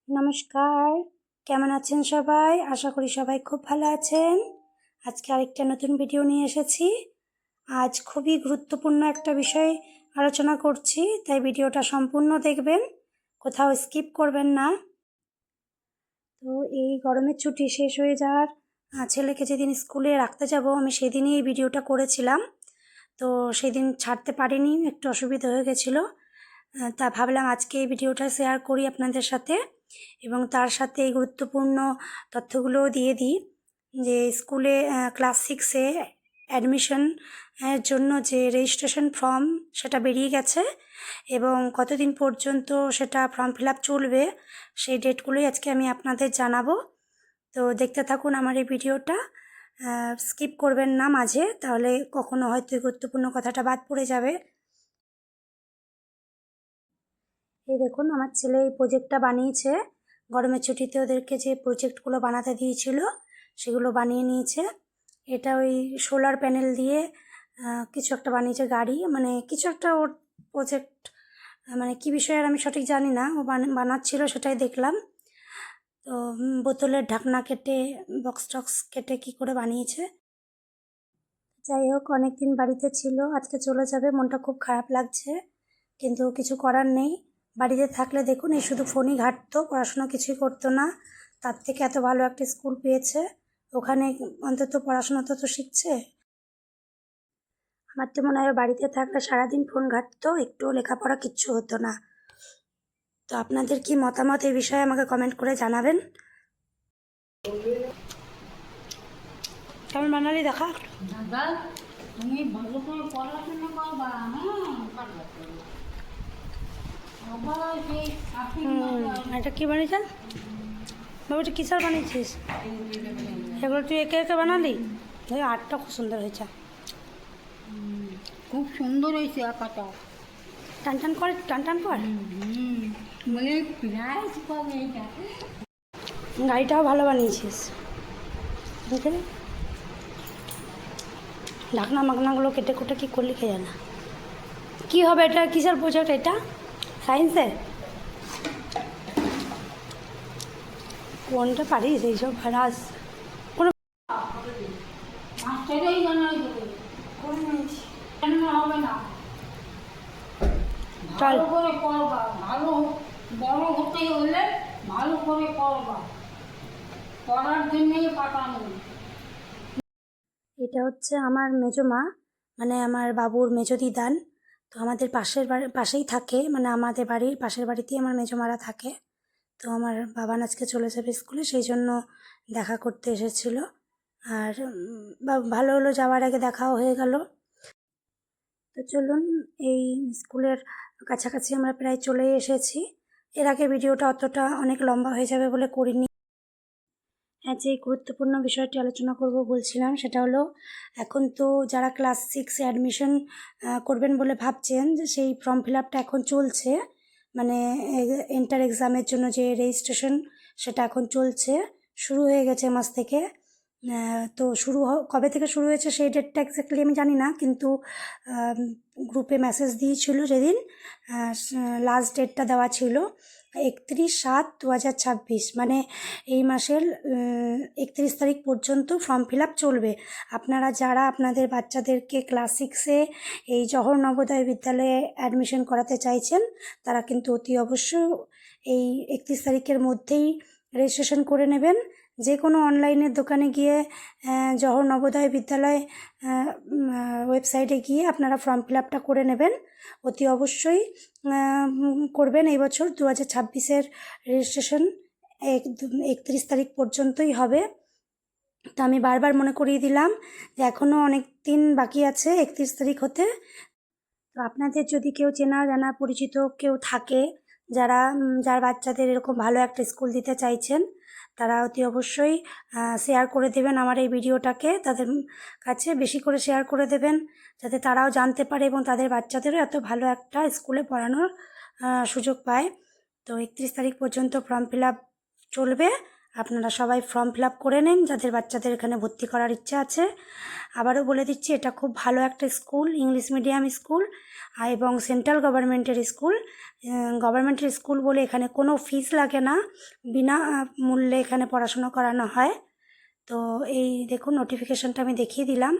নমস্কার, কেমন আছেন সবাই? আশা করি সবাই খুব ভালো আছেন। আজকে আরেকটা নতুন ভিডিও নিয়ে এসেছি। আজ খুবই গুরুত্বপূর্ণ একটা বিষয় আলোচনা করছি, তাই ভিডিওটা সম্পূর্ণ দেখবেন, কোথাও স্কিপ করবেন না। তো এই গরমের ছুটি শেষ হয়ে যাওয়ার ছেলেকে যেদিন স্কুলে রাখতে যাব আমি সেদিনই এই ভিডিওটা করেছিলাম। তো সেদিন ছাড়তে পারিনি, একটু অসুবিধা হয়ে গেছিলো। তা ভাবলাম আজকে এই ভিডিওটা শেয়ার করি আপনাদের সাথে, এবং তার সাথে এই গুরুত্বপূর্ণ তথ্যগুলোও দিয়ে দিই যে স্কুলে ক্লাস 6-এ অ্যাডমিশন এর জন্য যে রেজিস্ট্রেশন ফর্ম সেটা বেরিয়ে গেছে, এবং কতদিন পর্যন্ত সেটা ফর্ম ফিল আপ চলবে সেই ডেটগুলোই আজকে আমি আপনাদের জানাবো। তো দেখতে থাকুন আমার এই ভিডিওটা, স্কিপ করবেন না মাঝে, তাহলে কখনো হয়তো এই গুরুত্বপূর্ণ কথাটা বাদ পড়ে যাবে। এই দেখুন আমার ছেলে এই প্রজেক্টটা বানিয়েছে। গরমের ছুটিতে ওদেরকে যে প্রজেক্টগুলো বানাতে দিয়েছিল সেগুলো বানিয়ে নিয়েছে। এটা ওই সোলার প্যানেল দিয়ে কিছু একটা বানিয়েছে, গাড়ি মানে কিছু একটা ওর প্রজেক্ট, মানে কী বিষয়ের আমি সঠিক জানি না, ও বানাচ্ছিল সেটাই দেখলাম। তো বোতলের ঢাকনা কেটে বক্স টক্স কেটে কী করে বানিয়েছে। যাই হোক, অনেক দিন বাড়িতে ছিল, আজকে চলে যাবে, মনটা খুব খারাপ লাগছে, কিন্তু কিছু করার নেই। বাড়িতে থাকলে দেখুন এই শুধু ফোনই ঘাঁটতো, পড়াশোনা কিছুই করতো না। তার থেকে এত ভালো একটা স্কুল পেয়েছে, ওখানে অন্তত পড়াশোনা তো শিখছে। আমার তো মনে হয় বাড়িতে থাকলে সারাদিন ফোন ঘাঁটতো, একটুও লেখাপড়া কিচ্ছু হতো না। তো আপনাদের কি মতামত এই বিষয়ে আমাকে কমেন্ট করে জানাবেন। কেমন বানালি দেখা? দাদা তুমি ভালো করে পড়াশোনা করবা, এটা কি বানিয়েছেন বাবু? এটা কিসের বানিয়েছিস? এগুলো তুই একে একে বানালি? আর্টটা খুব সুন্দর হয়েছে। খুব সুন্দর হয়েছে আঁকাটা। টান টান কর, টান টান কর। মানে প্রাইজ পাবে এটা। গাড়িটাও ভালো বানিয়েছিস, দেখে ঢাকনা মাকনাগুলো কেটে কুটে কী করলি কে জানা। কী হবে এটা? কিসের প্রজেক্ট এটা? সায়েন্সের? কোনটা পারিস এইসব রাস? কোনো মাস্টারই জানাই দেবে, কেন হবে না? চল। ভালো করে পড়বা, ভালো বড় হতে হলে ভালো করে পড়বা, পড়ার জন্যই পাঠানো। এটা হচ্ছে আমার মেজো মা, মানে আমার বাবুর মেজো দিদান। তো আমাদের পাশেই থাকে, মানে আমাদের বাড়ির পাশের বাড়িতেই আমার মেজো মারা থাকে। তো আমার বাবা আজকে চলে যাবে স্কুলে, সেই জন্য দেখা করতে এসেছিল। আর ভালো হলো, যাওয়ার আগে দেখাও হয়ে গেল। তো চলুন, এই স্কুলের কাছাকাছি আমরা প্রায় চলে এসেছি। এর আগে ভিডিওটা অতটা অনেক লম্বা হয়ে যাবে বলে করিনি। যে গুরুত্বপূর্ণ বিষয়টি আলোচনা করব বলছিলাম সেটা হলো, এখন তো যারা ক্লাস 6-এ অ্যাডমিশন করবেন বলে ভাবছেন, যে সেই ফর্ম ফিল আপটা এখন চলছে, মানে এন্টার এক্সামের জন্য যে রেজিস্ট্রেশন সেটা এখন চলছে, শুরু হয়ে গেছে মাস থেকে। তো কবে থেকে শুরু হয়েছে সেই ডেটটা এক্স্যাক্টলি আমি জানি না, কিন্তু গ্রুপে মেসেজ দিয়েছিল যেদিন, লাস্ট ডেটটা দেওয়া ছিল 31/7/2026, মানে এই মাসের 31 তারিখ পর্যন্ত ফর্ম ফিল আপ চলবে। আপনারা যারা আপনাদের বাচ্চাদেরকে ক্লাস 6-এ এই জওহর নবোদয় বিদ্যালয়ে অ্যাডমিশন করাতে চাইছেন, তারা কিন্তু অতি অবশ্যই এই 31 তারিখের মধ্যেই রেজিস্ট্রেশন করে নেবেন। যে কোনো অনলাইনের দোকানে গিয়ে জওহর নবোদয় বিদ্যালয় ওয়েবসাইটে গিয়ে আপনারা ফর্ম ফিল আপটা করে নেবেন, অতি অবশ্যই করবেন। এই বছর 2026-এর রেজিস্ট্রেশন 31 তারিখ পর্যন্তই হবে। তো আমি বারবার মনে করিয়ে দিলাম যে এখনও অনেক দিন বাকি আছে 31 তারিখ হতে। তো আপনাদের যদি কেউ চেনা জানা পরিচিত কেউ থাকে, যার বাচ্চাদের এরকম ভালো একটা স্কুল দিতে চাইছেন, তারা অতি অবশ্যই শেয়ার করে দেবেন আমার এই ভিডিওটাকে, তাদের কাছে বেশি করে শেয়ার করে দেবেন, যাতে তারাও জানতে পারে এবং তাদের বাচ্চাদেরও এত ভালো একটা স্কুলে পড়ানোর সুযোগ পায়। তো 31 তারিখ পর্যন্ত ফর্ম ফিল আপ চলবে, আপনারা সবাই ফর্ম ফিল আপ করে নিন যাদের বাচ্চাদের এখানে ভর্তি করার ইচ্ছা আছে। আবারও বলে দিচ্ছি, এটা খুব ভালো একটা স্কুল, ইংলিশ মিডিয়াম স্কুল এবং সেন্ট্রাল গভর্নমেন্টের স্কুল। গভর্নমেন্টের স্কুল বলে এখানে কোনো ফিস লাগে না, বিনা মূল্যে এখানে পড়াশুনো করানো হয়। তো এই দেখুন, নোটিফিকেশনটা আমি দেখিয়ে দিলাম।